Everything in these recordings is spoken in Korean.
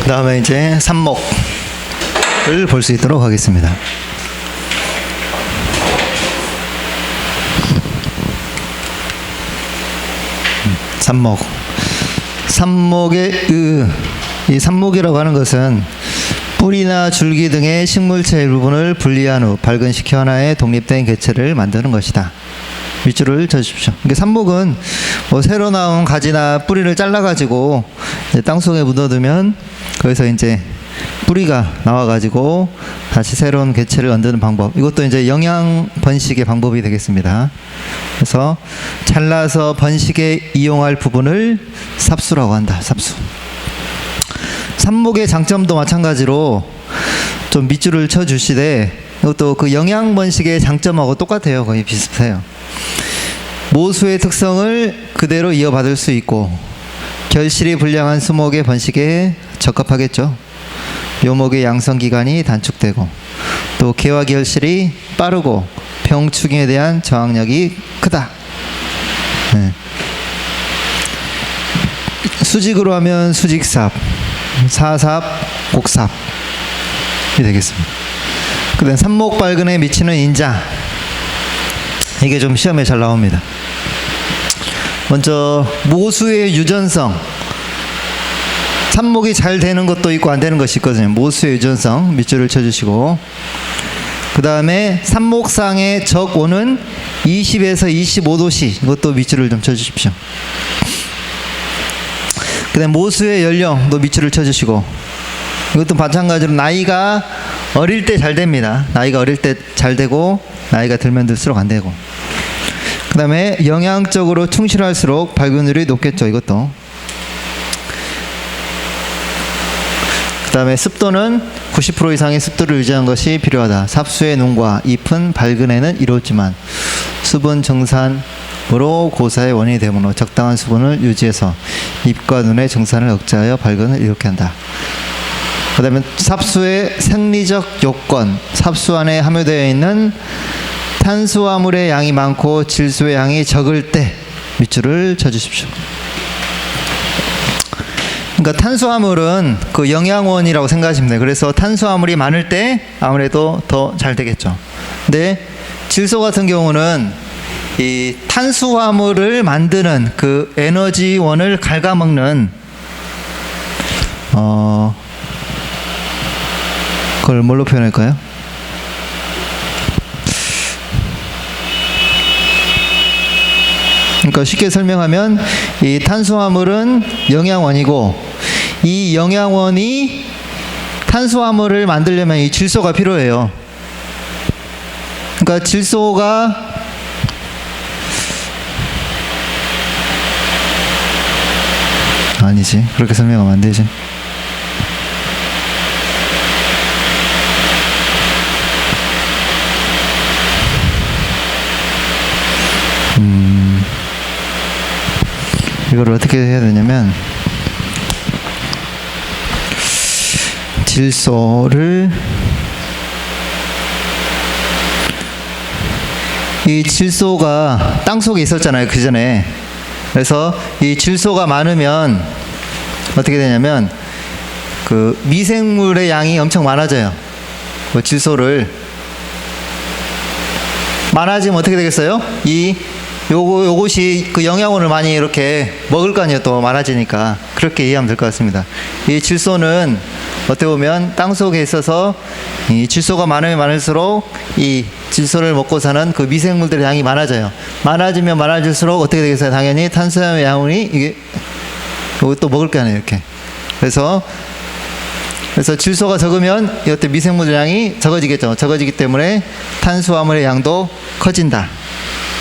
다음에 이제 삽목을 볼 수 있도록 하겠습니다. 삽목. 삽목의 이 삽목이라고 하는 것은 뿌리나 줄기 등의 식물체 일부분을 분리한 후 발근시켜 하나의 독립된 개체를 만드는 것이다. 밑줄을 쳐주십시오. 그러니까 삽목은 뭐 새로 나온 가지나 뿌리를 잘라가지고 땅속에 묻어두면 거기서 이제 뿌리가 나와가지고 다시 새로운 개체를 얻는 방법. 이것도 이제 영양 번식의 방법이 되겠습니다. 그래서 잘라서 번식에 이용할 부분을 삽수라고 한다. 삽수. 삽목의 장점도 마찬가지로 좀 밑줄을 쳐주시되 이것도 그 영양 번식의 장점하고 똑같아요. 거의 비슷해요. 모수의 특성을 그대로 이어받을 수 있고 결실이 불량한 수목의 번식에 적합하겠죠. 묘목의 양성기간이 단축되고 또 개화 결실이 빠르고 병충해에 대한 저항력이 크다. 네. 수직으로 하면 수직삽, 사삽, 곡삽이 되겠습니다. 그 다음 삽목 발근에 미치는 인자, 이게 좀 시험에 잘 나옵니다. 먼저 모수의 유전성, 삽목이 잘 되는 것도 있고 안 되는 것이 있거든요. 모수의 유전성 밑줄을 쳐주시고, 그 다음에 삽목상의 적온은 20에서 25도씨, 이것도 밑줄을 좀 쳐주십시오. 그 다음에 모수의 연령도 밑줄을 쳐주시고, 이것도 마찬가지로 나이가 어릴 때 잘 됩니다. 나이가 어릴 때 잘 되고 나이가 들면 들수록 안 되고, 그 다음에 영양적으로 충실할수록 발근율이 높겠죠. 이것도. 그 다음에 습도는 90% 이상의 습도를 유지하는 것이 필요하다. 삽수의 눈과 잎은 발근에는 이롭지만 수분 정산으로 고사의 원인이 되므로 적당한 수분을 유지해서 잎과 눈의 정산을 억제하여 발근을 이롭게 한다. 그 다음에 삽수의 생리적 요건, 삽수 안에 함유되어 있는 탄수화물의 양이 많고 질소의 양이 적을 때 밑줄을 쳐주십시오. 그러니까 탄수화물은 그 영양원이라고 생각하시면 돼요. 그래서 탄수화물이 많을 때 아무래도 더 잘 되겠죠. 근데 질소 같은 경우는 이 탄수화물을 만드는 그 에너지원을 갉아먹는 그걸 뭘로 표현할까요? 그러니까 쉽게 설명하면 이 탄수화물은 영양원이고 이 영양원이 탄수화물을 만들려면 이 질소가 필요해요. 그러니까 질소가 아니지, 그렇게 설명하면 안 되지. 이걸 어떻게 해야 되냐면 질소를 이 질소가 땅속에 있었잖아요, 그 전에. 그래서 이 질소가 많으면 어떻게 되냐면 그 미생물의 양이 엄청 많아져요. 그 질소를 많아지면 어떻게 되겠어요? 요것이 그 영양원을 많이 이렇게 먹을 거 아니에요. 또 많아지니까. 그렇게 이해하면 될 것 같습니다. 이 질소는 어떻게 보면 땅속에 있어서 이 질소가 많으면 많을수록 이 질소를 먹고 사는 그 미생물들의 양이 많아져요. 많아지면 많아질수록 어떻게 되겠어요? 당연히 탄수화물 양이 이게 이것도 먹을 게 아니에요. 이렇게. 그래서 질소가 적으면 이것도 미생물의 양이 적어지겠죠. 적어지기 때문에 탄수화물의 양도 커진다.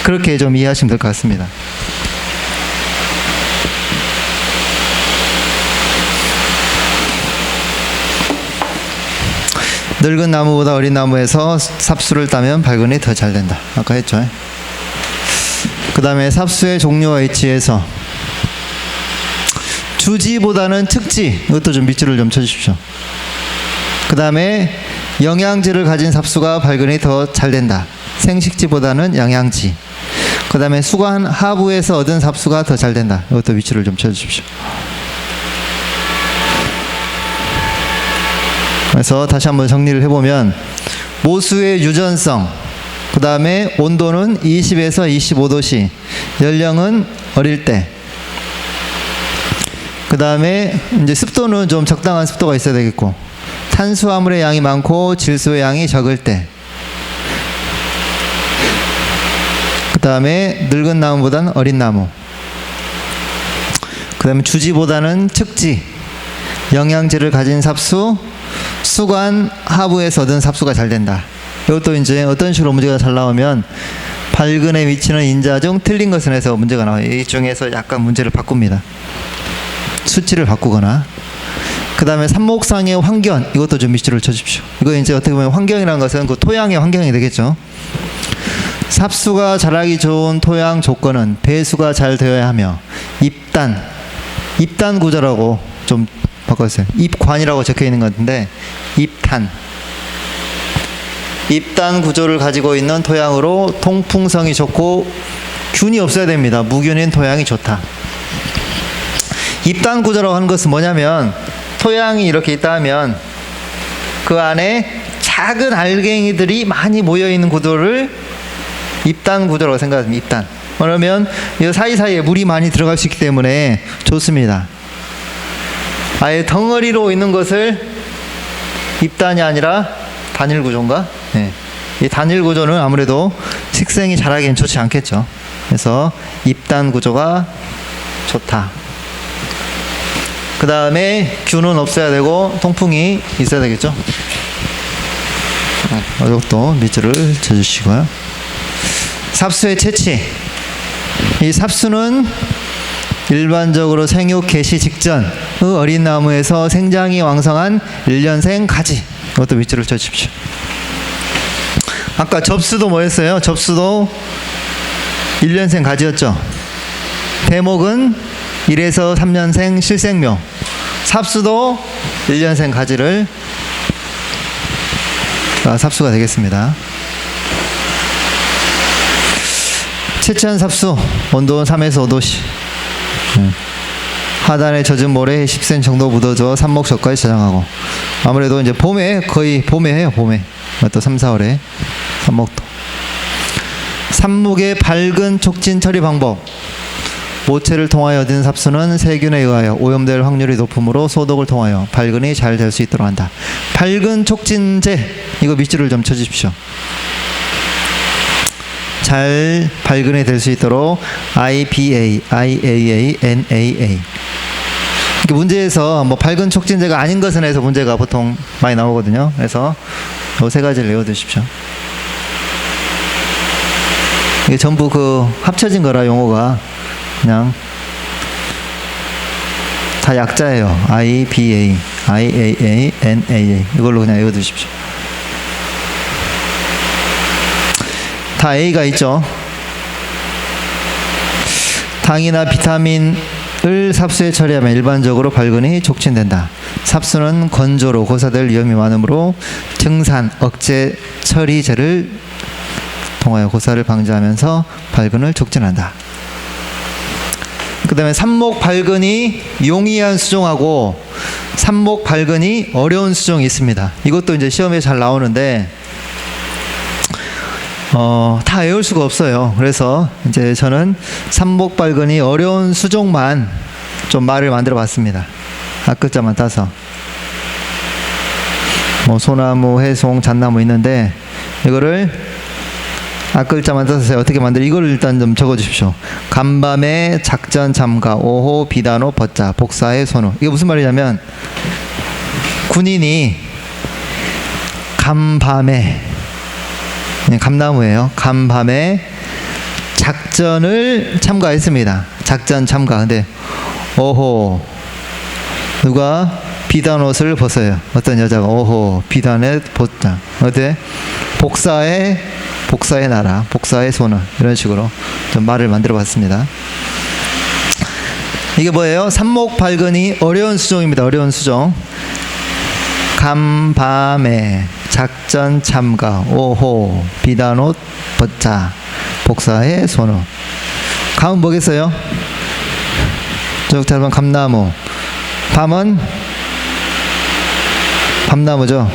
그렇게 좀 이해하시면 될 것 같습니다. 늙은 나무보다 어린 나무에서 삽수를 따면 발근이 더 잘 된다. 아까 했죠. 그 다음에 삽수의 종류와 위치에서 주지보다는 특지, 이것도 좀 밑줄을 좀 쳐주십시오. 그 다음에 영양지를 가진 삽수가 발근이 더 잘 된다. 생식지보다는 영양지. 그 다음에 수관 하부에서 얻은 삽수가 더 잘 된다. 이것도 위치를 좀 쳐주십시오. 그래서 다시 한번 정리를 해보면 모수의 유전성, 그 다음에 온도는 20에서 25도씨, 연령은 어릴 때, 그 다음에 이제 습도는 좀 적당한 습도가 있어야 되겠고, 탄수화물의 양이 많고 질소의 양이 적을 때, 그 다음에 늙은 나무보다는 어린 나무, 그 다음에 주지보다는 측지, 영양제를 가진 삽수, 수관 하부에서 얻은 삽수가 잘 된다. 이것도 이제 어떤 식으로 문제가 잘 나오면 발근의 위치는 인자 중 틀린 것은 해서 문제가 나와요. 이 중에서 약간 문제를 바꿉니다. 수치를 바꾸거나. 그 다음에 삽목상의 환경, 이것도 좀 밑줄을 쳐주십시오. 이거 이제 어떻게 보면 환경이라는 것은 그 토양의 환경이 되겠죠. 삽수가 자라기 좋은 토양 조건은 배수가 잘 되어야 하며 입단 구조라고 좀 바꿨어요. 입관이라고 적혀 있는 것 같은데 입단 구조를 가지고 있는 토양으로 통풍성이 좋고 균이 없어야 됩니다. 무균인 토양이 좋다. 입단 구조라고 하는 것은 뭐냐면 토양이 이렇게 있다 하면 그 안에 작은 알갱이들이 많이 모여있는 구조를 입단 구조라고 생각합니다. 입단. 그러면 이 사이사이에 물이 많이 들어갈 수 있기 때문에 좋습니다. 아예 덩어리로 있는 것을 입단이 아니라 단일 구조인가? 네. 이 단일 구조는 아무래도 식생이 자라기엔 좋지 않겠죠. 그래서 입단 구조가 좋다. 그 다음에 균은 없어야 되고 통풍이 있어야 되겠죠. 이것도 밑줄을 쳐주시고요. 삽수의 채취. 이 삽수는 일반적으로 생육 개시 직전의 어린 나무에서 생장이 왕성한 1년생 가지. 이것도 밑줄을 쳐주십시오. 아까 접수도 뭐였어요? 접수도 1년생 가지였죠. 대목은 1에서 3년생 실생묘. 삽수도 1년생 가지를 삽수가 되겠습니다. 채취한 삽수 온도는 3에서 5도씨. 하단에 젖은 모래에 10cm 정도 묻어줘 삽목 저가에 저장하고. 아무래도 이제 봄에 거의 봄에 해요. 봄에 또 3, 4월에 삽목도. 삽목의 밝은 촉진 처리 방법. 모체를 통하여 얻은 삽수는 세균에 의하여 오염될 확률이 높으므로 소독을 통하여 발근이 잘 될 수 있도록 한다. 밝은 촉진제, 이거 밑줄을 좀 쳐주십시오. 잘 발근이 될 수 있도록 IPA, IAA, NAA. 문제에서 뭐 밝은 촉진제가 아닌 것은 해서 문제가 보통 많이 나오거든요. 그래서 이 세 가지를 외워두십시오. 이게 전부 그 합쳐진 거라 용어가 그냥 다 약자예요. IPA, IAA, NAA. 이걸로 그냥 외워두십시오. 다 A가 있죠. 당이나 비타민을 삽수에 처리하면 일반적으로 발근이 촉진된다. 삽수는 건조로 고사될 위험이 많으므로 증산, 억제, 처리제를 통하여 고사를 방지하면서 발근을 촉진한다. 그 다음에 삽목 발근이 용이한 수종하고 삽목 발근이 어려운 수종이 있습니다. 이것도 이제 시험에 잘 나오는데 다 외울 수가 없어요. 그래서 이제 저는 삽목 발근이 어려운 수종만 좀 말을 만들어 봤습니다. 앞글자만 따서. 뭐 소나무, 해송, 잣나무 있는데 이거를 앞글자만 따서 어떻게 만들어? 이걸 일단 좀 적어 주십시오. 간밤에 작전 참가, 오호 비단호 벗자, 복사의 손우. 이게 무슨 말이냐면 군인이 간밤에, 감나무예요. 간밤에 작전을 참가했습니다. 작전 참가. 근데 오호 누가 비단 옷을 벗어요. 어떤 여자가 오호 비단에 벗자. 어때? 복사의 나라, 복사의 손은 이런 식으로 좀 말을 만들어 봤습니다. 이게 뭐예요? 삽목 발근이 어려운 수종입니다. 어려운 수종. 간밤에 작전 참가, 오호 비단옷 벗자, 복사의 손우. 감은 뭐겠어요? 쭉 짧은 감나무. 밤은 밤나무죠.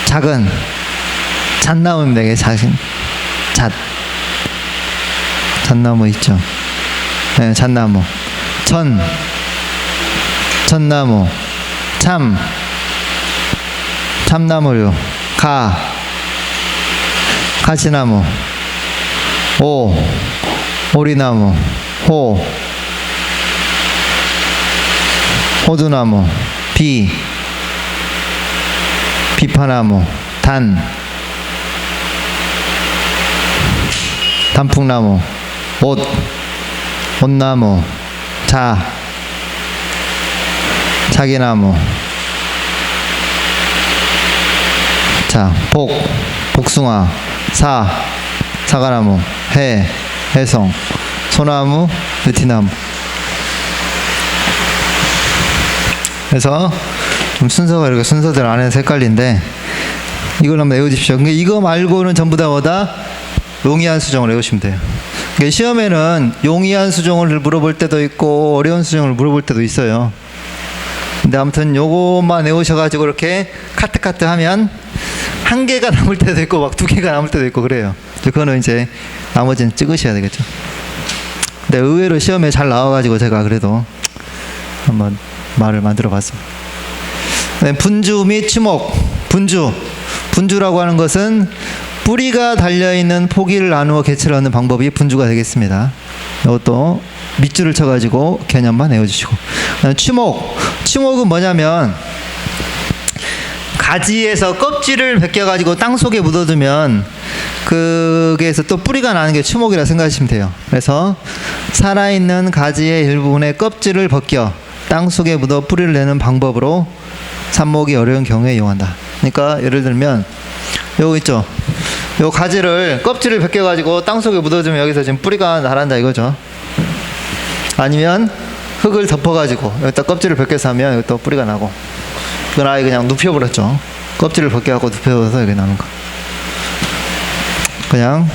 작은 잣나무입니다. 이게 작은 잣나무 있죠. 네, 잣나무. 전나무. 참나무류. 가지나무. 오리나무. 호두나무. 비파나무. 단풍나무. 옷나무. 자기나무. 복숭아. 사과나무. 해성. 소나무. 느티나무. 그래서 좀 순서가 이렇게 순서대로 안 해서 헷갈린데 이걸 한번 외워주십시오. 그러니까 이거 말고는 전부 다 용이한 수정을 외우시면 돼요. 그러니까 시험에는 용이한 수정을 물어볼 때도 있고 어려운 수정을 물어볼 때도 있어요. 근데 아무튼 요것만 외우셔가지고 이렇게 카트 하면 한 개가 남을 때도 있고 막 두 개가 남을 때도 있고 그래요. 그거는 이제 나머지는 찍으셔야 되겠죠. 근데 의외로 시험에 잘 나와가지고 제가 그래도 한번 말을 만들어 봤습니다. 분주 및 추목. 분주라고 하는 것은 뿌리가 달려있는 포기를 나누어 개체를 얻는 방법이 분주가 되겠습니다. 이것도 밑줄을 쳐가지고 개념만 외워주시고. 추목은 뭐냐면 가지에서 껍질을 벗겨가지고 땅속에 묻어두면 거기에서 또 뿌리가 나는 게 추목이라 생각하시면 돼요. 그래서 살아있는 가지의 일부분의 껍질을 벗겨 땅속에 묻어 뿌리를 내는 방법으로 삽목이 어려운 경우에 이용한다. 그러니까 예를 들면 요거 있죠. 요 가지를 껍질을 벗겨가지고 땅속에 묻어주면 여기서 지금 뿌리가 나란다 이거죠. 아니면 흙을 덮어가지고 여기다 껍질을 벗겨서 하면 여기 또 뿌리가 나고. 이건 아예 그냥 눕혀버렸죠. 껍질을 벗겨갖고 눕혀서 여기 나는 거. 그냥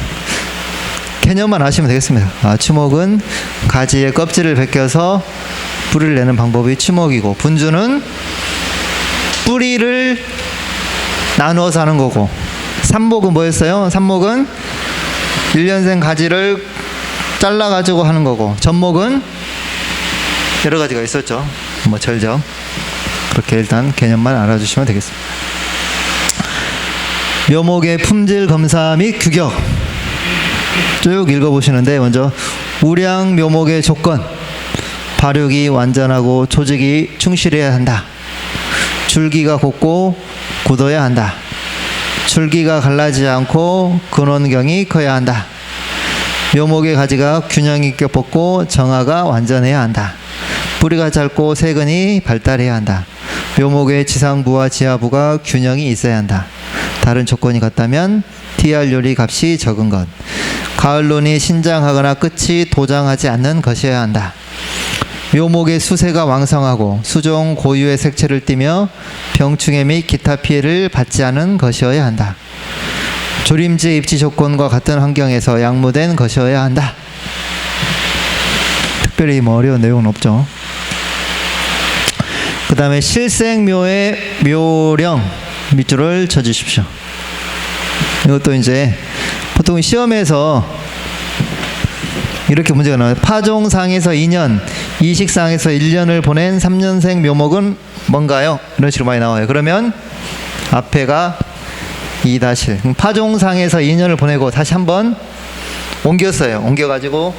개념만 아시면 되겠습니다. 추목은 가지의 껍질을 벗겨서 뿌리를 내는 방법이 추목이고, 분주는 뿌리를 나누어서 하는 거고, 삽목은 뭐였어요? 삽목은 1년생 가지를 잘라가지고 하는 거고, 전목은 여러 가지가 있었죠. 절적. 그렇게 일단 개념만 알아주시면 되겠습니다. 묘목의 품질 검사 및 규격 쭉 읽어보시는데, 먼저 우량 묘목의 조건. 발육이 완전하고 조직이 충실해야 한다. 줄기가 곱고 굳어야 한다. 줄기가 갈라지지 않고 근원경이 커야 한다. 묘목의 가지가 균형 있게 뻗고 정화가 완전해야 한다. 뿌리가 짧고 세근이 발달해야 한다. 묘목의 지상부와 지하부가 균형이 있어야 한다. 다른 조건이 같다면 TR율이 값이 적은 것. 가을론이 신장하거나 끝이 도장하지 않는 것이어야 한다. 묘목의 수세가 왕성하고 수종 고유의 색채를 띠며 병충해 및 기타 피해를 받지 않은 것이어야 한다. 조림지 입지 조건과 같은 환경에서 양무된 것이어야 한다. 특별히 어려운 내용은 없죠. 그 다음에 실생묘의 묘령 밑줄을 쳐주십시오. 이것도 이제 보통 시험에서 이렇게 문제가 나와요. 파종상에서 2년, 이식상에서 1년을 보낸 3년생 묘목은 뭔가요? 이런 식으로 많이 나와요. 그러면 앞에가 2-1. 파종상에서 2년을 보내고 다시 한번 옮겼어요. 옮겨가지고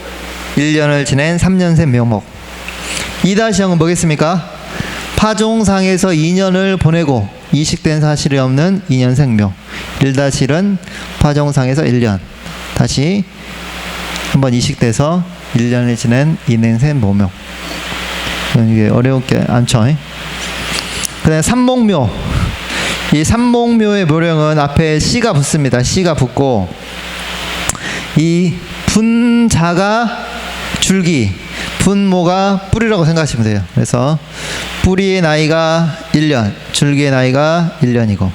1년을 지낸 3년생 묘목. 2-0은 뭐겠습니까? 파종상에서 2년을 보내고 이식된 사실이 없는 2년생 묘. 1-1은 파종상에서 1년. 다시 한번 이식돼서 1년을 지낸 2년생 모묘. 이게 어려운 게 않죠. 그 다음에 삼목묘. 이 삼목묘의 묘령은 앞에 씨가 붙습니다. 씨가 붙고, 이 분자가 줄기, 분모가 뿌리라고 생각하시면 돼요. 그래서 뿌리의 나이가 1년, 줄기의 나이가 1년이고,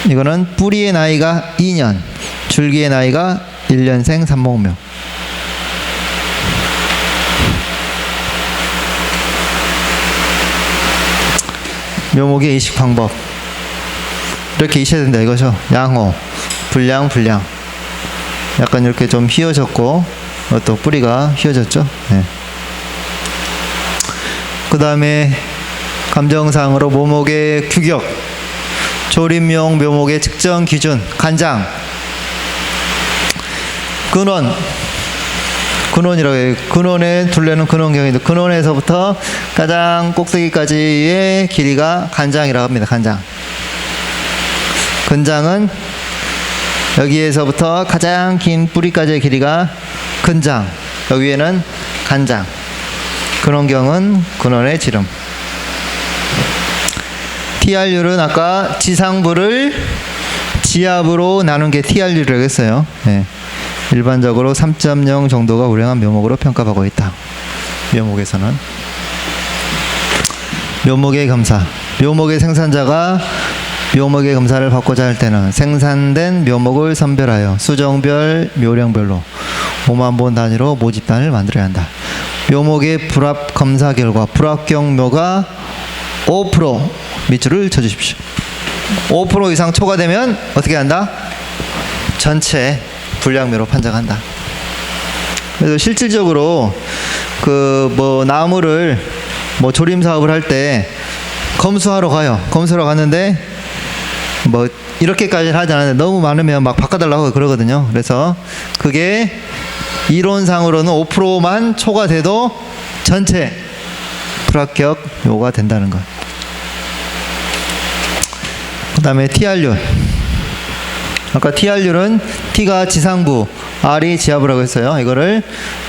이거는 뿌리의 나이가 2년, 줄기의 나이가 1년생 삼목묘. 묘목의 이식 방법. 이렇게 이셔야 된다 이거죠. 양호, 불량, 불량. 약간 이렇게 좀 휘어졌고, 또 뿌리가 휘어졌죠. 네. 그 다음에 감정상으로 묘목의 규격, 조림용 묘목의 측정 기준, 간장, 근원이라고 해요. 근원의 둘레는 근원경인데, 근원에서부터 가장 꼭대기까지의 길이가 간장이라고 합니다. 간장. 근장은 여기에서부터 가장 긴 뿌리까지의 길이가 근장, 여기에는 간장. 근원경은 근원의 지름. TR율은 아까 지상부를 지압으로 나눈 게 TR율이라고 했어요. 네. 일반적으로 3.0 정도가 우량한 묘목으로 평가받고 있다. 묘목에서는. 묘목의 검사. 묘목의 생산자가 묘목의 검사를 받고자 할 때는 생산된 묘목을 선별하여 수정별, 묘령별로 5만 본 단위로 모집단을 만들어야 한다. 묘목의 불합 검사 결과 불합격 묘가 5% 밑줄을 쳐주십시오. 5% 이상 초과되면 어떻게 한다? 전체 불량묘로 판정한다. 그래서 실질적으로 나무를 조림 사업을 할 때 검수하러 가요. 검수하러 갔는데 이렇게까지는 하지 않았는데 너무 많으면 막 바꿔달라고 그러거든요. 그래서 그게 이론상으로는 5%만 초과돼도 전체 불합격 묘가 된다는 것. 그 다음에 TR율. 아까 TR율은 T가 지상부, R이 지하부라고 했어요. 이거를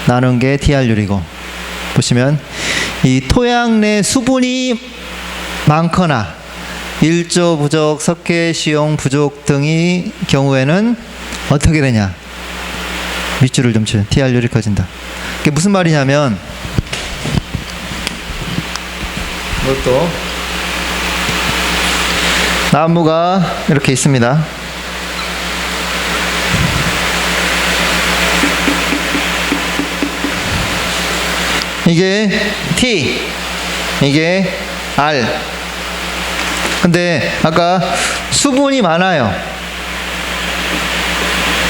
나눈 게 TR율이고, 보시면 이 토양 내 수분이 많거나 일조 부족, 석회 시용 부족 등의 경우에는 어떻게 되냐? 밑줄을 좀 쳐요. TR율이 커진다. 그게 무슨 말이냐면, 이것도 나무가 이렇게 있습니다. 이게 T, 이게 R. 근데 아까 수분이 많아요.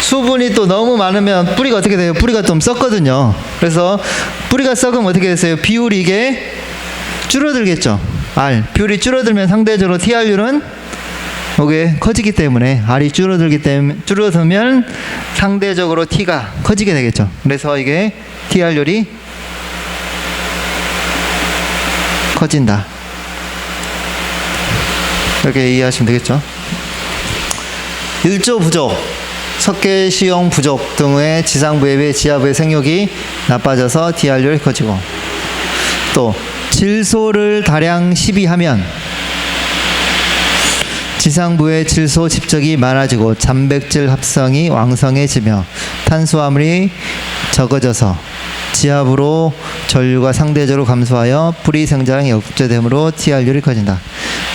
수분이 또 너무 많으면 뿌리가 어떻게 돼요? 뿌리가 좀 썩거든요. 그래서 뿌리가 썩으면 어떻게 됐어요? 비율이 이게 줄어들겠죠. R. 비율이 줄어들면 상대적으로 TR율은 이게 커지기 때문에, R이 줄어들면 상대적으로 T가 커지게 되겠죠. 그래서 이게 TR율이 커진다. 이렇게 이해하시면 되겠죠. 일조 부족, 석회 시용 부족 등의 지상부에 비해 지하부의 생육이 나빠져서 TR율이 커지고, 또 질소를 다량 시비하면 지상부의 질소 집적이 많아지고 단백질 합성이 왕성해지며 탄수화물이 적어져서 지하부로 전류가 상대적으로 감소하여 뿌리 생장이 억제되므로 TR율이 커진다.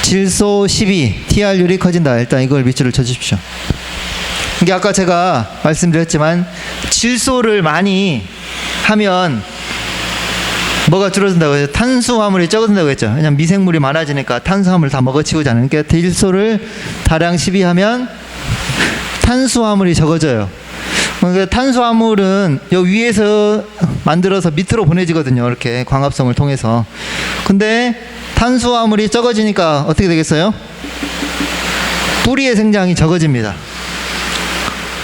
질소 12, TR율이 커진다. 일단 이걸 밑줄을 쳐주십시오. 이게 아까 제가 말씀드렸지만 질소를 많이 하면 뭐가 줄어든다고 해서 탄수화물이 적어진다고 했죠. 왜냐하면 미생물이 많아지니까 탄수화물을 다 먹어치우지 않으니까. 그러니까 질소를 다량 시비하면 탄수화물이 적어져요. 그러니까 탄수화물은 여기 위에서 만들어서 밑으로 보내지거든요. 이렇게 광합성을 통해서. 근데 탄수화물이 적어지니까 어떻게 되겠어요? 뿌리의 생장이 적어집니다.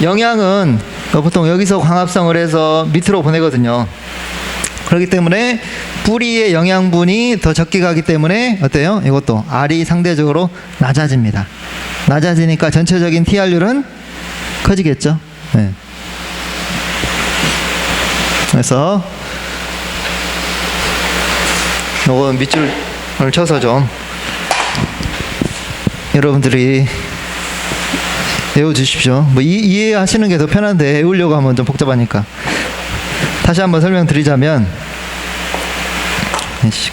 영양은 보통 여기서 광합성을 해서 밑으로 보내거든요. 그렇기 때문에 뿌리의 영양분이 더 적게 가기 때문에 어때요? 이것도 R이 상대적으로 낮아집니다. 낮아지니까 전체적인 TR율은 커지겠죠. 네. 그래서 요거 밑줄을 쳐서 좀 여러분들이 외워주십시오. 이해하시는 게 더 편한데 외우려고 하면 좀 복잡하니까. 다시 한번 설명드리자면,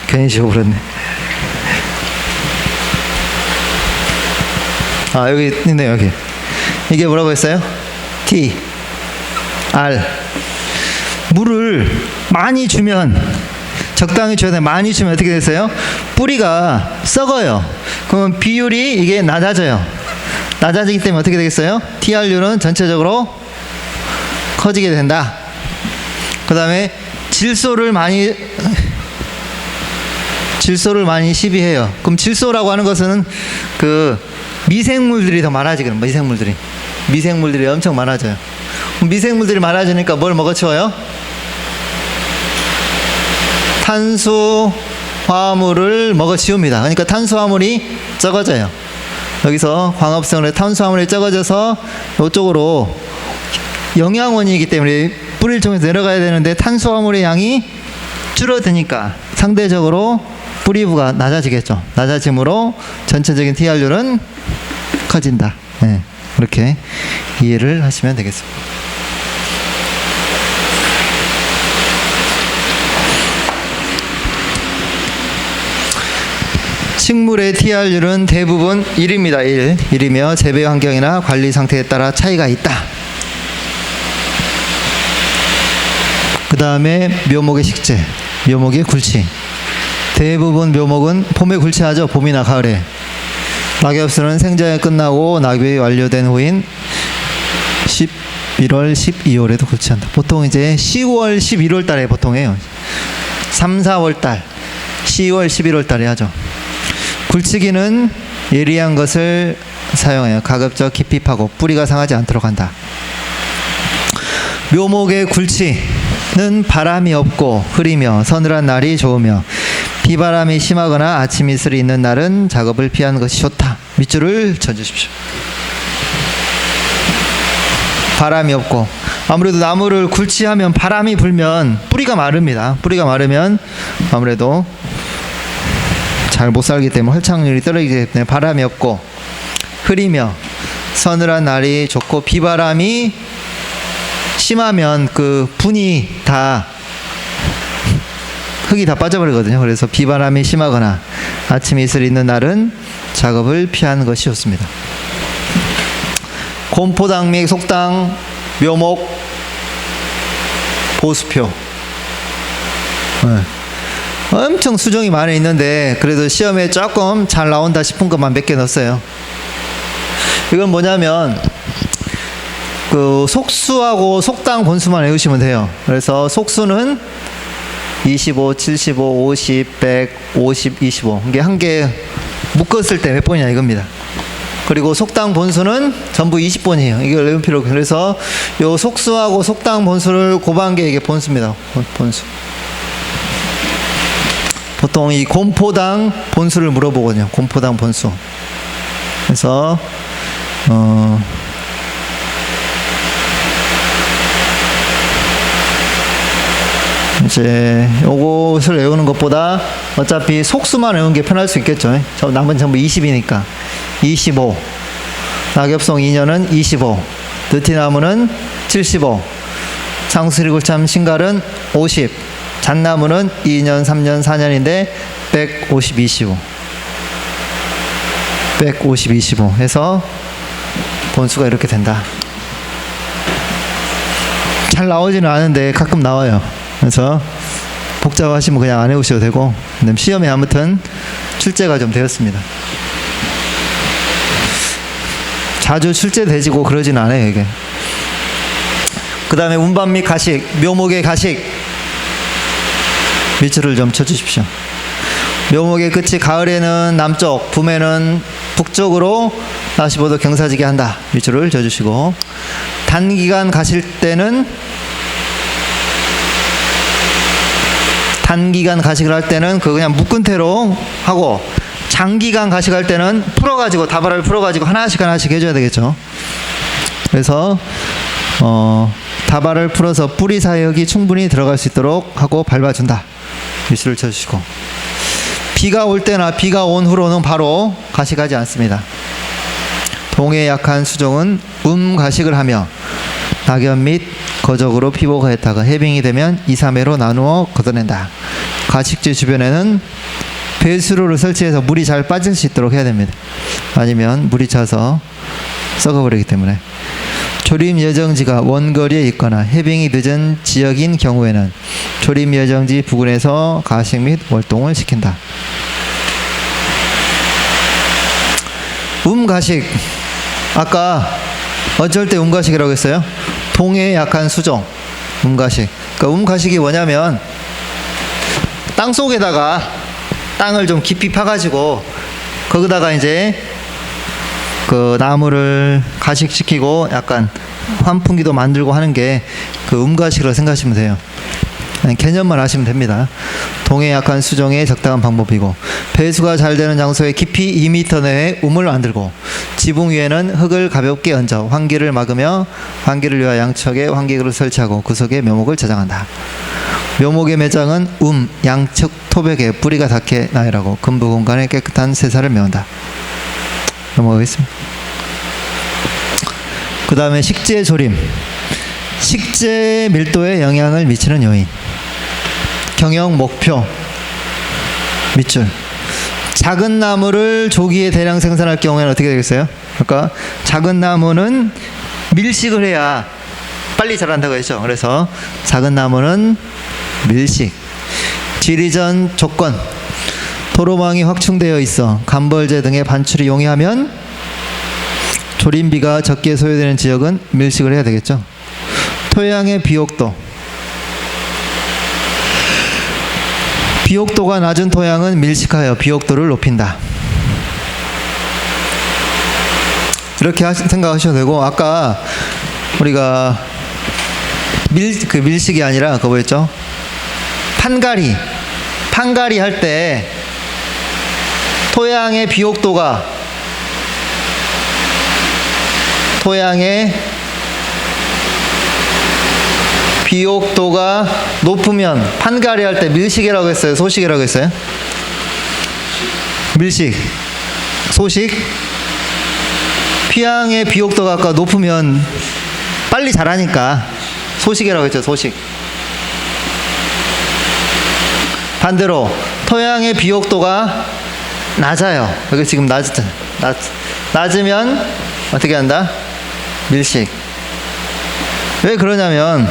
괜히 지워버렸네. 여기 있네요. 여기 이게 뭐라고 했어요? T, R. 물을 많이 주면, 적당히 줘야 돼. 많이 주면 어떻게 됐어요? 뿌리가 썩어요. 그러면 비율이 이게 낮아져요. 낮아지기 때문에 어떻게 되겠어요? TRU는 전체적으로 커지게 된다. 그 다음에 질소를 많이 시비해요. 그럼 질소라고 하는 것은 그 미생물들이 더 많아지거든요. 미생물들이 엄청 많아져요. 미생물들이 많아지니까 뭘 먹어치워요? 탄수화물을 먹어치웁니다. 그러니까 탄수화물이 적어져요. 여기서 광합성으로 탄수화물이 적어져서 이쪽으로 영양원이기 때문에 뿌리를 통해서 내려가야 되는데 탄수화물의 양이 줄어드니까 상대적으로 뿌리부가 낮아지겠죠. 낮아짐으로 전체적인 TRU는 커진다. 네, 이렇게 이해를 하시면 되겠습니다. 식물의 TRU는 대부분 1입니다. 1이며 재배 환경이나 관리 상태에 따라 차이가 있다. 그 다음에 묘목의 식재, 묘목의 굴치. 대부분 묘목은 봄에 굴치하죠. 봄이나 가을에. 낙엽수는 생장이 끝나고 낙엽이 완료된 후인 11월, 12월에도 굴치한다. 보통 이제 10월, 11월 달에 보통 해요. 3, 4월 달, 10월, 11월 달에 하죠. 굴치기는 예리한 것을 사용해요. 가급적 깊이 파고 뿌리가 상하지 않도록 한다. 묘목의 굴치는 바람이 없고 흐리며 서늘한 날이 좋으며 비바람이 심하거나 아침 이슬이 있는 날은 작업을 피하는 것이 좋다. 밑줄을 쳐주십시오. 바람이 없고, 아무래도 나무를 굴치하면 바람이 불면 뿌리가 마릅니다. 뿌리가 마르면 아무래도 잘 못 살기 때문에 활착률이 떨어지기 때문에 바람이 없고, 흐리며 서늘한 날이 좋고, 비바람이 심하면 그 분이 다 흙이 다 빠져버리거든요. 그래서 비바람이 심하거나 아침 이슬이 있는 날은 작업을 피하는 것이 좋습니다. 곰포당 및 속당, 묘목, 보수표. 네. 엄청 수정이 많이 있는데 그래도 시험에 조금 잘 나온다 싶은 것만 몇 개 넣었어요. 이건 뭐냐면 그 속수하고 속당 본수만 외우시면 돼요. 그래서 속수는 25, 75, 50, 100, 50, 25. 이게 한 개 묶었을 때 몇 번이냐 이겁니다. 그리고 속당 본수는 전부 20번이에요. 이걸 외울 필요 없고. 그래서 요 속수하고 속당 본수를 곱한 게 이게 본수입니다. 본수. 보통 이 곰포당 본수를 물어보거든요. 곰포당 본수. 그래서 이제 요것을 외우는 것보다 어차피 속수만 외우는 게 편할 수 있겠죠. 남은 전부 20이니까 25. 낙엽송 2년은 25. 느티나무는 75. 상수리굴참 신갈은 50. 잣나무는 2년, 3년, 4년인데 150, 25. 150, 25 해서 본수가 이렇게 된다. 잘 나오지는 않은데 가끔 나와요. 그래서 복잡하시면 그냥 안 해오셔도 되고, 시험에 아무튼 출제가 좀 되었습니다. 자주 출제되지고 그러진 않아요, 이게. 그 다음에 운반 및 가식, 묘목의 가식. 밑줄을 좀 쳐주십시오. 묘목의 끝이 가을에는 남쪽, 봄에는 북쪽으로 45도 경사지게 한다. 밑줄을 쳐주시고, 단기간 가실 때는 단기간 가식을 할 때는 그냥 묶은 태로 하고, 장기간 가식할 때는 풀어가지고 다발을 풀어가지고 하나씩 해줘야 되겠죠. 그래서 다발을 풀어서 뿌리 사역이 충분히 들어갈 수 있도록 하고 밟아준다. 밑줄을 쳐주시고, 비가 올 때나 비가 온 후로는 바로 가식하지 않습니다. 동해에 약한 수종은 가식을 하며 낙엽 및 거적으로 피복하였다가 해빙이 되면 2, 3회로 나누어 걷어낸다. 가식지 주변에는 배수로를 설치해서 물이 잘 빠질 수 있도록 해야 됩니다. 아니면 물이 차서 썩어버리기 때문에. 조림 예정지가 원거리에 있거나 해빙이 늦은 지역인 경우에는 조림 예정지 부근에서 가식 및 월동을 시킨다. 가식. 아까 어쩔 때 가식이라고 했어요? 동해에 약한 수종. 가식. 그러니까 가식이 뭐냐면 땅 속에다가 땅을 좀 깊이 파가지고 거기다가 이제 그 나무를 가식시키고 약간 환풍기도 만들고 하는 게 그 가식이라고 생각하시면 돼요. 개념만 아시면 됩니다. 동해 약한 수종의 적당한 방법이고, 배수가 잘 되는 장소에 깊이 2m 내에 우물 만들고 지붕 위에는 흙을 가볍게 얹어 환기를 막으며 환기를 위하여 양측에 환기구를 설치하고 그 속에 묘목을 저장한다. 묘목의 매장은 양측 토백에 뿌리가 닿게 나열하고 근부 공간에 깨끗한 세사를 메운다. 넘어가겠습니다. 그 다음에 식재 조림. 식재 밀도에 영향을 미치는 요인. 경영 목표 밑줄. 작은 나무를 조기에 대량 생산할 경우에는 어떻게 되겠어요? 그러니까 작은 나무는 밀식을 해야 빨리 자란다고 했죠. 그래서 작은 나무는 밀식. 지리전 조건. 도로망이 확충되어 있어 간벌재 등의 반출이 용이하면 조림비가 적게 소요되는 지역은 밀식을 해야 되겠죠. 토양의 비옥도. 비옥도가 낮은 토양은 밀식하여 비옥도를 높인다. 이렇게 생각하셔도 되고, 아까 우리가 밀식이 아니라 그거 뭐였죠? 판가리 할 때 토양의 비옥도가 높으면 판가리 할 때 밀식이라고 했어요? 소식이라고 했어요? 밀식. 소식. 토양의 비옥도가 아까 높으면 빨리 자라니까 소식이라고 했죠. 소식. 반대로 토양의 비옥도가 낮아요. 여기 지금 낮으면 어떻게 한다? 밀식. 왜 그러냐면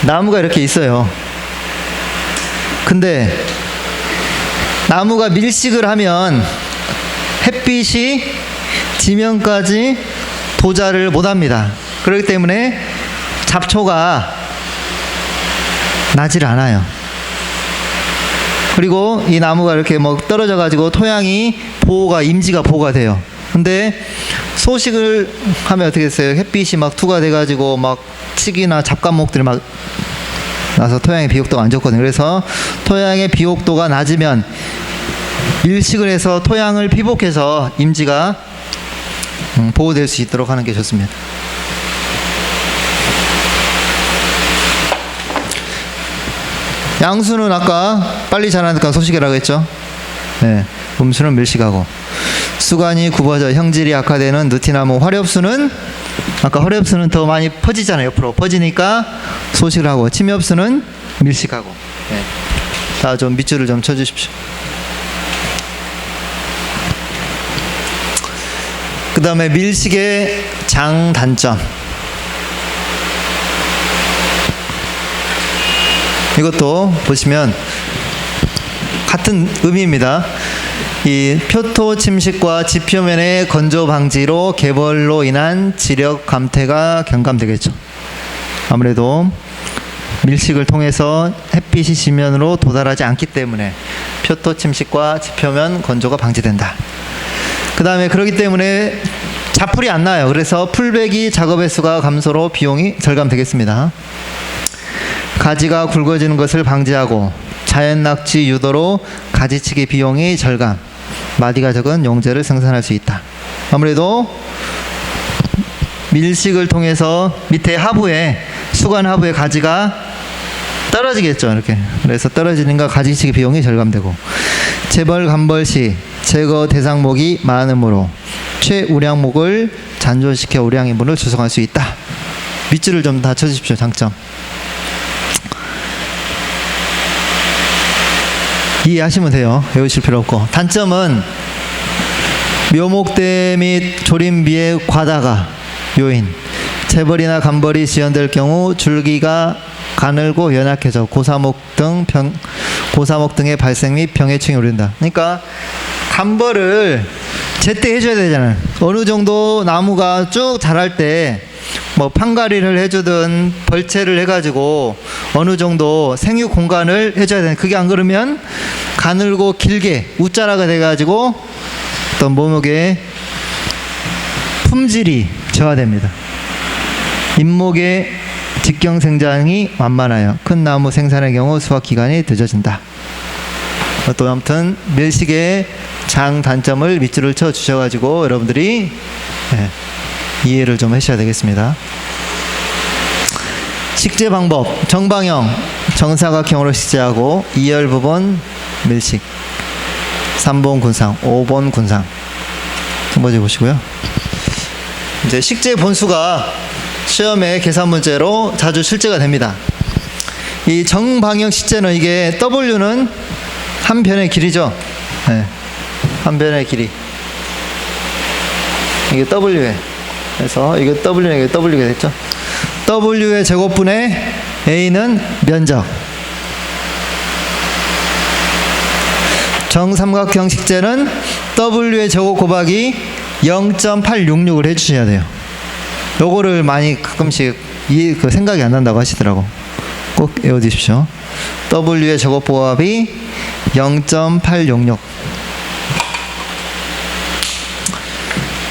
나무가 이렇게 있어요. 근데 나무가 밀식을 하면 햇빛이 지면까지 도달을 못합니다. 그렇기 때문에 잡초가 나질 않아요. 그리고 이 나무가 이렇게 떨어져 가지고 토양이 임지가 보호가 돼요. 근데 소식을 하면 어떻게 됐어요? 햇빛이 투과돼 가지고 칡이나 잡과목들이 나서 토양의 비옥도가 안 좋거든요. 그래서 토양의 비옥도가 낮으면 밀식을 해서 토양을 피복해서 임지가 보호될 수 있도록 하는 게 좋습니다. 양수는 아까 빨리 자라니까 소식이라고 했죠. 네, 음수는 밀식하고. 수관이 굽어져 형질이 악화되는 느티나무 화렵수는 아까 화렵수는 더 많이 퍼지잖아요. 옆으로 퍼지니까 소식을 하고, 침엽수는 밀식하고. 네. 다 좀 밑줄을 좀 쳐주십시오. 그 다음에 밀식의 장단점. 이것도 보시면 같은 의미입니다. 이 표토 침식과 지표면의 건조 방지로 개벌로 인한 지력 감퇴가 경감되겠죠. 아무래도 밀식을 통해서 햇빛이 지면으로 도달하지 않기 때문에 표토 침식과 지표면 건조가 방지된다. 그 다음에 그렇기 때문에 자풀이 안 나요. 그래서 풀베기 작업 횟수가 감소로 비용이 절감되겠습니다. 가지가 굵어지는 것을 방지하고 자연 낙지 유도로 가지치기 비용이 절감, 마디가 적은 용재를 생산할 수 있다. 아무래도 밀식을 통해서 밑에 하부에, 수관 하부에 가지가 떨어지겠죠. 이렇게. 그래서 떨어지니까 가지치기 비용이 절감되고, 재벌 간벌 시 제거 대상목이 많으므로 최우량목을 잔존시켜 우량인분을 조성할 수 있다. 밑줄을 좀 다 쳐주십시오. 장점. 이해하시면 돼요. 외우실 필요 없고. 단점은 묘목대 및 조림비의 과다가 요인. 재벌이나 간벌이 지연될 경우 줄기가 가늘고 연약해져 고사목 등의 발생 및 병해충이 오른다. 그러니까 간벌을 제때 해줘야 되잖아요. 어느 정도 나무가 쭉 자랄 때 뭐 판가리를 해주든 벌채를 해가지고 어느 정도 생육 공간을 해줘야 되는. 그게 안 그러면 가늘고 길게 웃자라가 돼가지고 어떤 묘목의 품질이 저하됩니다. 잇목의 직경 생장이 완만하여 큰 나무 생산의 경우 수확 기간이 늦어진다. 또 아무튼 밀식의 장단점을 밑줄을 쳐 주셔가지고 여러분들이 이해를 좀 하셔야 되겠습니다. 식재 방법 정방형 정사각형으로 식재하고 2열 부분 밀식 3번 군상 5번 군상 한번 보시고요. 이제 식재 본수가 시험에 계산 문제로 자주 출제가 됩니다. 이 정방형 식재는 이게 W는 한 변의 길이죠. 네. 한 변의 길이. 이게 W에. 그래서 이게 W는 이게 W가 됐죠. W의 제곱분의 A는 면적. 정삼각형 식재는 W의 제곱 곱하기 0.866을 해주셔야 돼요. 요거를 많이 가끔씩 생각이 안 난다고 하시더라고. 꼭 외워두십시오. W의 제곱 곱합이 0.866.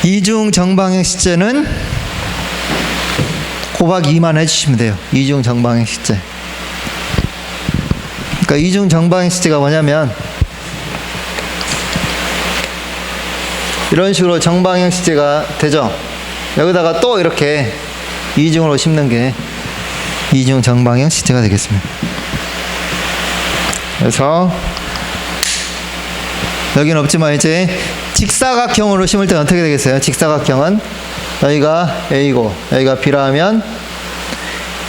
이중 정방형 식재는 곱하기 2만 해주시면 돼요. 이중 정방형 식재. 그러니까 이중 정방형 식재가 뭐냐면 이런 식으로 정방형 식재가 되죠. 여기다가 또 이렇게 이중으로 심는 게 이중 정방형 식재가 되겠습니다. 그래서 여기는 없지만 이제 직사각형으로 심을 때는 어떻게 되겠어요? 직사각형은 여기가 A고 여기가 B라 하면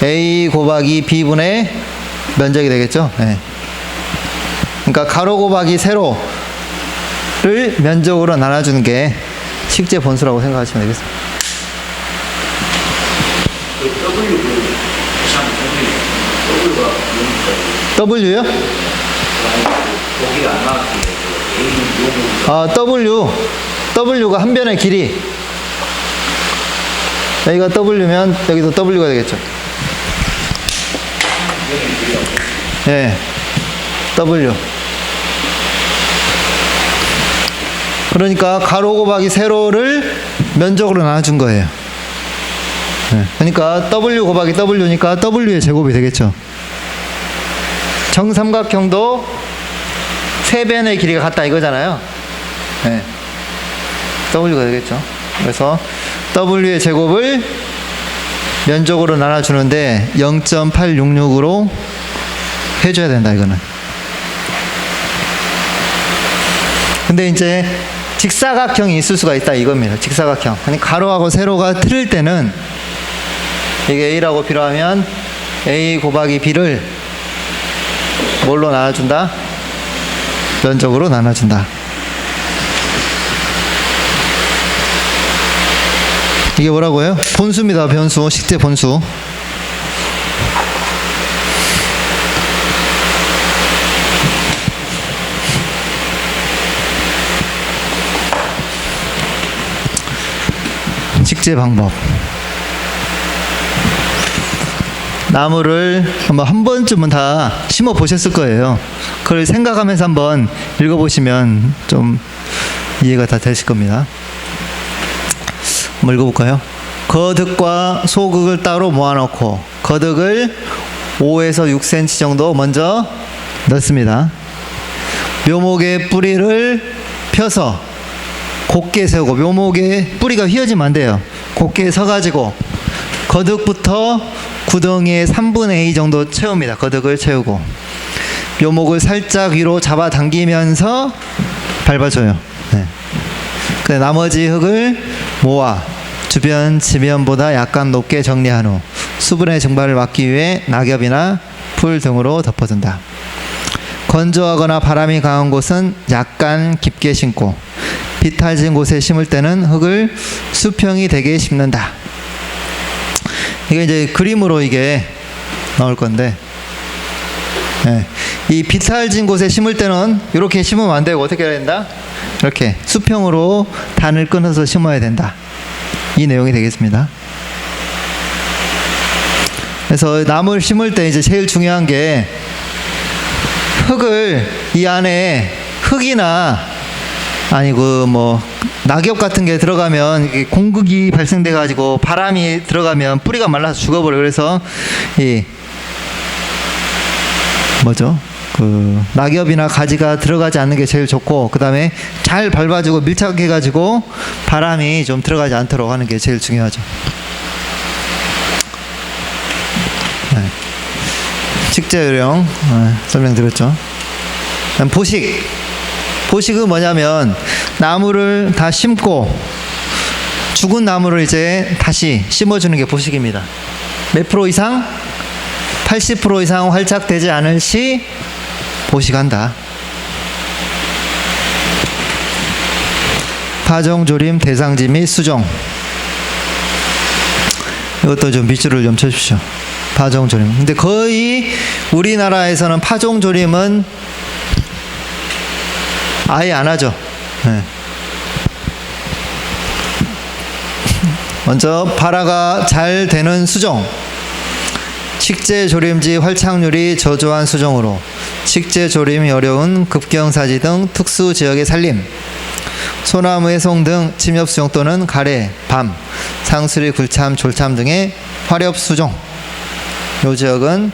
A 곱하기 B분의 면적이 되겠죠. 네. 그러니까 가로 곱하기 세로를 면적으로 나눠주는 게 식재 본수라고 생각하시면 되겠습니다. W요? 아, W가 한 변의 길이. 여기가 W면 여기도 W가 되겠죠. 예, W. 그러니까 가로 곱하기 세로를 면적으로 나눠준 거예요. 예, 그러니까 W 곱하기 W니까 W의 제곱이 되겠죠. 정삼각형도 세 변의 길이가 같다 이거잖아요. 네. W가 되겠죠. 그래서 W의 제곱을 면적으로 나눠주는데 0.866으로 해줘야 된다 이거는. 근데 이제 직사각형이 있을 수가 있다 이겁니다. 직사각형. 아니 가로하고 세로가 틀릴 때는 이게 A라고 B로 하면 A 곱하기 B를 뭘로 나눠준다? 면적으로 나눠준다. 이게 뭐라고요? 본수입니다. 변수. 식재 본수. 식재 방법. 나무를 한 번쯤은 다 심어 보셨을 거예요. 그걸 생각하면서 한번 읽어보시면 좀 이해가 다 되실 겁니다. 한번 읽어볼까요? 거득과 소극을 따로 모아놓고 거득을 5에서 6cm 정도 먼저 넣습니다. 묘목의 뿌리를 펴서 곧게 세우고, 묘목의 뿌리가 휘어지면 안 돼요. 곧게 서가지고 거득부터 구덩이의 3분의 2 정도 채웁니다. 거득을 채우고 묘목을 살짝 위로 잡아당기면서 밟아줘요. 네. 그 나머지 흙을 모아 주변 지면보다 약간 높게 정리한 후 수분의 증발을 막기 위해 낙엽이나 풀 등으로 덮어둔다. 건조하거나 바람이 강한 곳은 약간 깊게 심고 비탈진 곳에 심을 때는 흙을 수평이 되게 심는다. 이게 이제 그림으로 이게 나올 건데, 이 비탈진 곳에 심을 때는 이렇게 심으면 안 되고 어떻게 해야 된다? 이렇게 수평으로 단을 끊어서 심어야 된다. 이 내용이 되겠습니다. 그래서 나무를 심을 때 이제 제일 중요한 게 흙을 이 안에 흙이나 아니 뭐 낙엽 같은 게 들어가면 이게 공극이 발생돼 가지고 바람이 들어가면 뿌리가 말라서 죽어버려요. 그래서 이 뭐죠? 그 낙엽이나 가지가 들어가지 않는 게 제일 좋고, 그 다음에 잘 밟아주고 밀착해 가지고 바람이 좀 들어가지 않도록 하는 게 제일 중요하죠. 네. 식재 요령 설명드렸죠. 보식은 뭐냐면 나무를 다 심고 죽은 나무를 이제 다시 심어주는 게 보식입니다. 몇 프로 이상? 80% 이상 활착되지 않을 시 보식한다. 파종, 조림, 대상지 및 수종. 이것도 좀 밑줄을 좀 쳐주십시오. 파종, 조림. 근데 거의 우리나라에서는 파종, 조림은 아예 안 하죠. 네. 먼저 발화가 잘 되는 수종. 식재 조림지 활착률이 저조한 수종으로 식재 조림이 어려운 급경사지 등 특수 지역의 산림, 소나무의 송 등 침엽 수종 또는 가래, 밤, 상수리, 굴참, 졸참 등의 화렵 수종. 이 지역은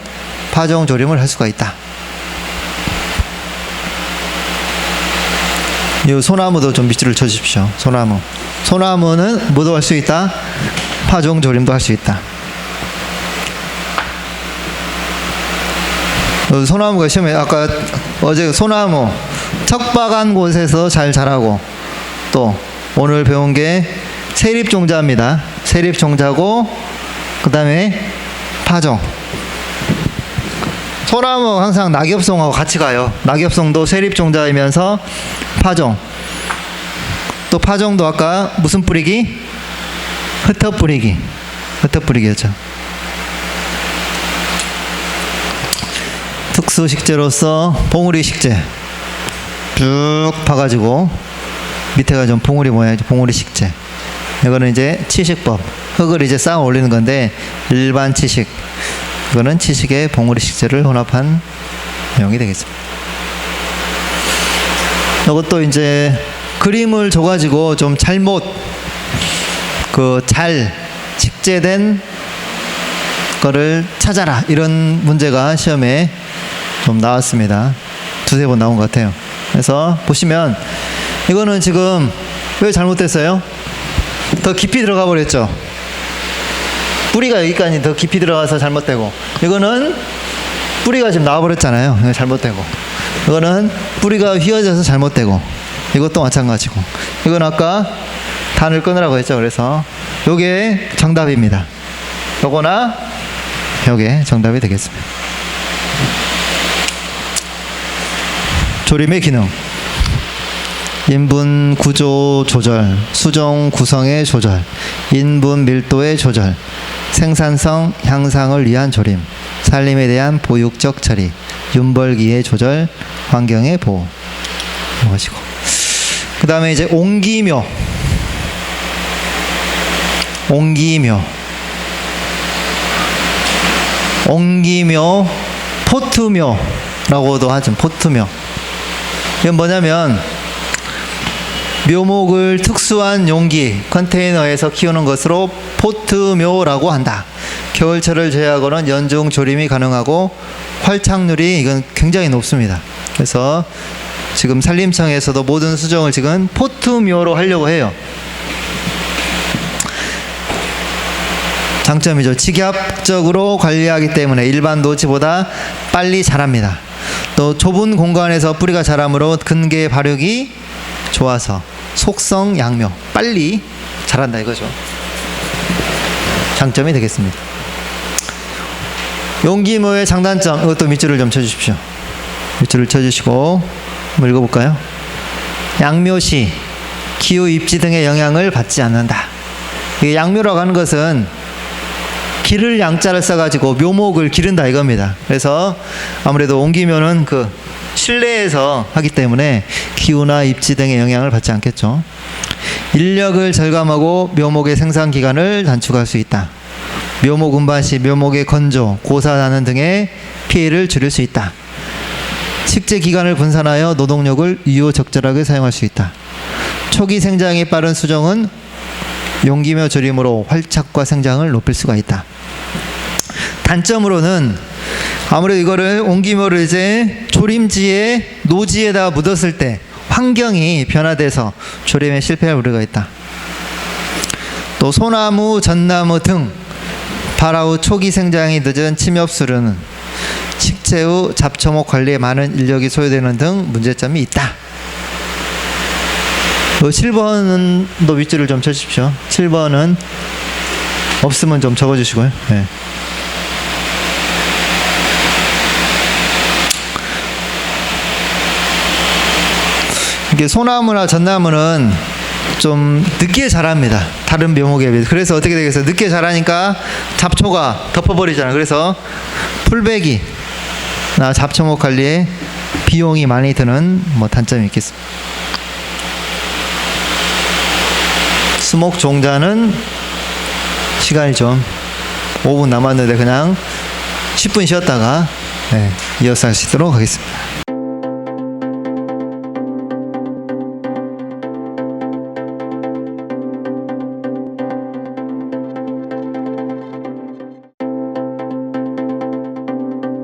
파종 조림을 할 수가 있다. 이 소나무도 좀 밑줄을 쳐주십시오. 소나무는 뭐도 할 수 있다? 파종 조림도 할 수 있다. 소나무가 시험에 아까 어제 소나무 척박한 곳에서 잘 자라고, 또 오늘 배운 게 세립종자입니다. 세립종자고 그 다음에 파종. 소나무 항상 낙엽송하고 같이 가요. 낙엽송도 세립종자이면서 파종. 또 파종도 아까 무슨 뿌리기? 흩어뿌리기였죠. 특수 식재로서 봉우리 식재 쭉 파가지고 밑에가 좀 봉우리 모양이죠. 봉우리 식재. 이거는 이제 치식법. 흙을 이제 쌓아 올리는 건데 일반 치식. 이거는 치식의 봉우리 식재를 혼합한 내용이 되겠습니다. 이것도 이제 그림을 줘가지고 좀 잘못 잘 식재된 거를 찾아라, 이런 문제가 시험에 좀 나왔습니다. 두세 번 나온 것 같아요. 그래서 보시면 이거는 지금 왜 잘못됐어요? 더 깊이 들어가 버렸죠. 뿌리가 여기까지 더 깊이 들어가서 잘못되고, 이거는 뿌리가 지금 나와버렸잖아요. 이거 잘못되고, 이거는 뿌리가 휘어져서 잘못되고, 이것도 마찬가지고, 이건 아까 단을 끊으라고 했죠. 그래서 요게 정답입니다. 요거나 요게 정답이 되겠습니다. 조림의 기능. 인분 구조 조절, 수종 구성의 조절, 인분 밀도의 조절, 생산성 향상을 위한 조림, 산림에 대한 보육적 처리, 윤벌기의 조절, 환경의 보호. 이것이고. 그 다음에 이제 옹기묘. 포트묘라고도 하죠. 포트묘. 이건 뭐냐면 묘목을 특수한 용기, 컨테이너에서 키우는 것으로 포트묘라고 한다. 겨울철을 제외하고는 연중 조림이 가능하고 활착률이 이건 굉장히 높습니다. 그래서 지금 산림청에서도 모든 수종을 지금 포트묘로 하려고 해요. 장점이죠. 직접적으로 관리하기 때문에 일반 노지보다 빨리 자랍니다. 또 좁은 공간에서 뿌리가 자라므로 근개 발육이 좋아서 속성 양묘, 빨리 자란다 이거죠. 장점이 되겠습니다. 용기묘의 장단점, 이것도 밑줄을 좀 쳐주십시오. 밑줄을 쳐주시고 한번 읽어볼까요? 양묘시 기후 입지 등의 영향을 받지 않는다. 이 양묘라고 하는 것은 기를 양자를 써가지고 묘목을 기른다 이겁니다. 그래서 아무래도 옹기묘는 실내에서 하기 때문에 기후나 입지 등의 영향을 받지 않겠죠. 인력을 절감하고 묘목의 생산 기간을 단축할 수 있다. 묘목 운반 시 묘목의 건조, 고사하는 등의 피해를 줄일 수 있다. 식재 기간을 분산하여 노동력을 유효적절하게 사용할 수 있다. 초기 생장이 빠른 수정은 용기묘 조림으로 활착과 생장을 높일 수가 있다. 단점으로는 아무래도 이거를 옹기묘를 이제 조림지에 노지에다가 묻었을 때 환경이 변화돼서 조림에 실패할 우려가 있다. 또 소나무, 전나무 등 발화 후 초기 생장이 늦은 침엽수로는 식재 후 잡초목 관리에 많은 인력이 소요되는 등 문제점이 있다. 7번도 윗줄을 좀 쳐주십시오. 7번은 없으면 좀 적어주시고요. 네. 이게 소나무나 전나무는 좀 늦게 자랍니다. 다른 묘목에 비해서. 그래서 어떻게 되겠어요? 늦게 자라니까 잡초가 덮어버리잖아요. 그래서 풀베기나 잡초목 관리에 비용이 많이 드는 단점이 있겠습니다. 수목 종자는 시간이 좀 5분 남았는데 그냥 10분 쉬었다가 이어서 하시도록 하겠습니다.